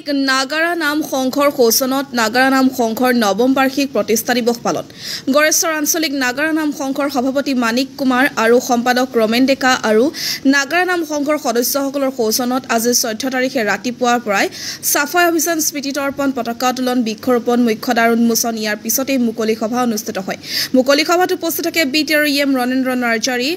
আঞ্চলিক নাগাৰা নাম সংঘৰ সৌজন্যত নাগাৰা নাম সংঘৰ নৱম বাৰ্ষিক প্ৰতিষ্ঠা দিৱস পালন গড়েশ্বৰ আঞ্চলিক নাগাৰা নাম সংঘৰ সভাপতি মানিক কুমাৰ আৰু সম্পাদক ৰমেন ডেকা আৰু নাগাৰা নাম সংঘৰ সদস্যসকলৰ সৌজন্যত আজি 14 তাৰিখে ৰাতিপুৱাৰ পৰাই সাফাই অভিযান স্মৃতি তৰ্পণ পতাকা উত্তোলন বৃক্ষৰোপণ মুখ্যদ্বাৰ উন্মোচন ইয়াৰ পিছতে মুকলি সভা অনুষ্ঠিত হয় মুকলি সভাত উপস্থিত থাকে BTREM ৰণেন্দ্ৰ নাৰ্জাৰী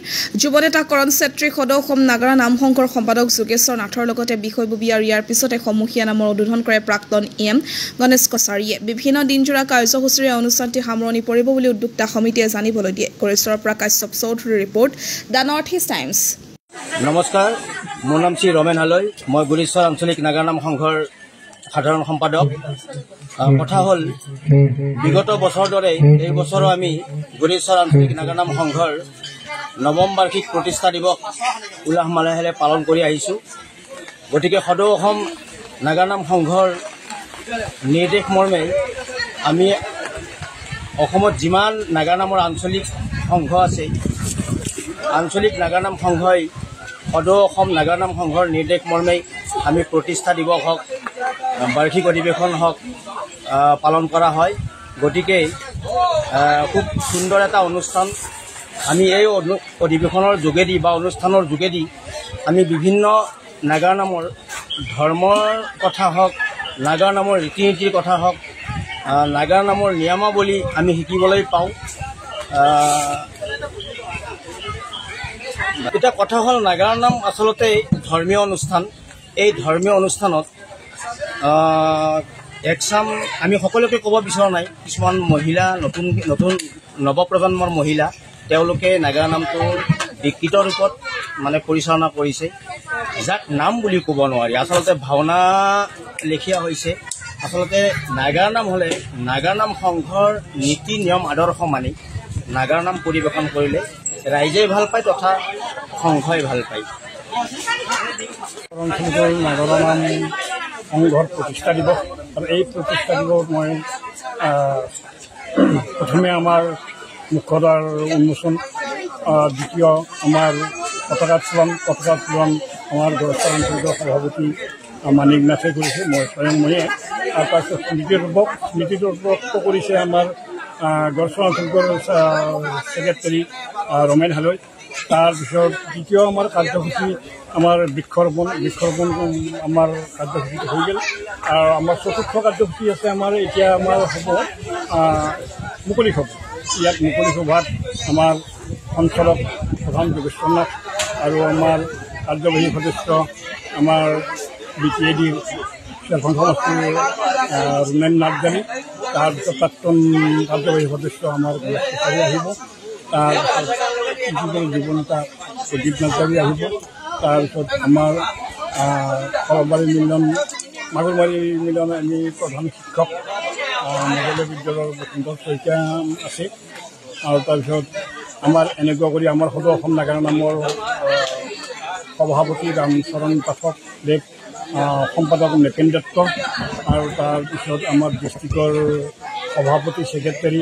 যুৱনেতা কৰণ চেত্ৰী সদৌ অসম নাগাৰা নাম সংঘৰ সম্পাদক যোগেশ্বৰ নাথৰ লগতে বিষয়ববী আৰু ইয়াৰ পিছতে সমূহীয়া নামৰ উদ্বোধন কৰে প্ৰাক্তন EM গণেশ কছাৰীয়ে বিভিন্ন দিনজোৰা কাৰ্যসূচীৰে অনুষ্ঠানটি সামৰণি পৰিব বুলি উদ্যোক্তা সমিতিয়ে জানিবলৈ দিয়ে গড়েশ্বৰৰ পৰা কাশ্যপ চৌধুৰীৰ report the north east times নমস্কাৰ মোৰ নাম শ্ৰী ৰমেন হালৈ মই গড়েশ্বৰ আঞ্চলিক নাগাৰা নাম সংঘৰ সাধাৰণ সম্পাদক কথা হ'ল বিগত বছৰ দৰে এই বছৰো আমি গড়েশ্বৰ আঞ্চলিক নাগাৰা নাম সংঘৰ নৱম বাৰ্ষিক প্ৰতিষ্ঠা দিৱস উল্লাস মালাহেৰে পালন কৰি আহিছোঁ গতিকে সদৌ অসম নাগাৰা নাম সংঘৰ নিৰ্দেশ মৰ্মে আমি অসমত যিমান নাগাৰা নামৰ আঞ্চলিক সংঘ আছে আঞ্চলিক নাগাৰা নাম সংঘই সদৌ অসম নাগাৰা নাম সংঘৰ নিৰ্দেশ মৰ্মে আমি প্ৰতিষ্ঠা দিৱস হওক বাৰ্ষিক অধিৱেশন হওক পালন কৰা হয় গতিকে খুব সুন্দৰ এটা অনুষ্ঠান আমি এই অধিৱেশনৰ যোগেদি বা অনুষ্ঠানৰ যোগেদি আমি বিভিন্ন নাগাৰা নামৰ ধৰ্মৰ কথা হওক নাগাৰা নামৰ ৰীতি নীতিৰ কথা হওক নাগাৰা নামৰ নিয়মাৱলী আমি শিকিবলৈ পাওঁ এটা কথা হ'ল নাগাৰা নাম আচলতে ধৰ্মীয় অনুষ্ঠান এই ধৰ্মীয় অনুষ্ঠানত একচাম আমি সকলোকে ক'ব বিচৰা নাই কিছুমান মহিলা নতুন নৱপ্ৰজন্মৰ মহিলা তেওঁলোকে নাগাৰা নামটো বিকৃত ৰূপত মানে পৰিচালনা কৰিছে যাক নাম বুলি ক'ব নোৱাৰি আচলতে ভাওনা লেখীয়া হৈছে আচলতে নাগাৰা নাম হ'লে নাগাৰা নাম সংঘৰ নীতি নিয়ম আদৰ্শ মানি নাগাৰা নাম পৰিৱেশন কৰিলে ৰাইজে ভাল পায় তথা সংঘই ভাল পায় নাগাৰা নাম সংঘৰ প্ৰতিষ্ঠা দিৱস আৰু এই প্ৰতিষ্ঠা দিৱস মই প্ৰথমে আমাৰ মুখ্যদ্বাৰ উন্মোচন দ্বিতীয় আমাৰ পতাকা উত্তোলন আমাৰ গড়েশ্বৰ আঞ্চলিকৰ সভাপতি মানিক নাথে কৰিছে মই স্বয়ং ময়ে আৰু তাৰপিছত স্মৃতি তৰ্পণ কৰিছে আমাৰ গড়েশ্বৰ আঞ্চলিকৰ ছেক্ৰেটাৰী ৰমেন হালৈ তাৰপিছত দ্বিতীয় আমাৰ কাৰ্যসূচী আমাৰ বৃক্ষৰোপণ আমাৰ কাৰ্যসূচীটো হৈ গ'ল আৰু আমাৰ চতুৰ্থ কাৰ্যসূচী আছে আমাৰ এতিয়া আমাৰ হ'ব মুকলি সভা ইয়াত মুকলি সভাত আমাৰ সঞ্চালক প্ৰধান যোগেশ্বৰ নাথ আৰু আমাৰ কাৰ্যবাহী সদস্য আমাৰ BTADৰ চেলফোন সমষ্টিৰ ৰণেন নাথজানী তাৰপিছত প্ৰাক্তন কাৰ্যবাহী সদস্য আমাৰ গণেশ কছাৰী আহিব তাৰপিছত জীৱনতা প্ৰদীপ নাথজানী আহিব তাৰপিছত আমাৰ কলবাৰী মিলন মাগুৰমাৰী মিলন আমি প্ৰধান শিক্ষক নৱোদয় বিদ্যালয়ৰ বসন্ত শইকীয়া আছে আৰু তাৰপিছত আমাৰ এনেকুৱা কৰি আমাৰ সদৌ অসম নাগাৰা নামৰ সভাপতি ৰামচৰণ পাঠক দেৱ সম্পাদক নেপেন দত্ত আৰু তাৰপিছত আমাৰ ডিষ্ট্ৰিক্টৰ সভাপতি ছেক্ৰেটাৰী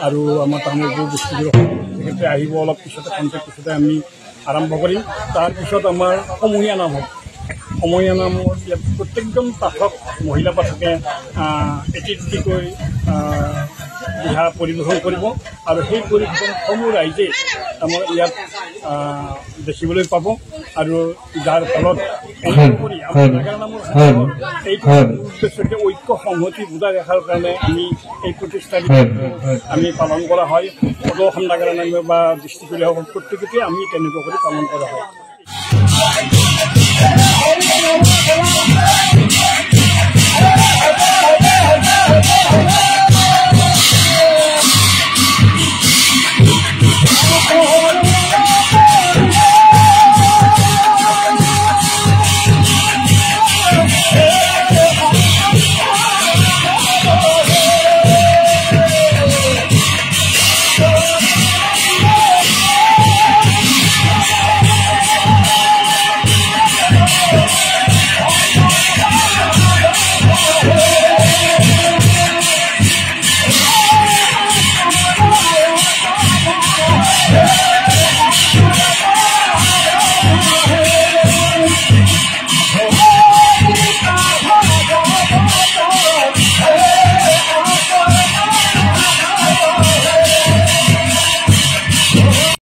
আৰু আমাৰ তামোলপুৰ ডিষ্ট্ৰিক্টৰ ছেক্ৰেটাৰী আহিব অলপ পিছতে পিছতে আমি আৰম্ভ কৰিম তাৰপিছত আমাৰ সমূহীয়া নাম হ'ব সমূহীয়া নামৰ ইয়াত প্ৰত্যেকজন পাঠক মহিলা পাঠকে এটিকৈ দিহা পৰিৱেশন কৰিব আৰু সেই পৰিৱেশন সমূহ ৰাইজে আমাৰ ইয়াত দেখিবলৈ পাব আৰু যাৰ ফলত কৰি আমাৰ নাগাৰা নামৰ এই উদ্দেশ্যকে ঐক্য সংহতি বুজাই ৰখাৰ কাৰণে আমি এই প্ৰতিষ্ঠা আমি পালন কৰা হয় সদৌ অসম নাগাৰা নাম বা ডিষ্ট্ৰিক্টৰে হওক প্ৰত্যেকতে আমি তেনেকুৱা কৰি পালন কৰা হয়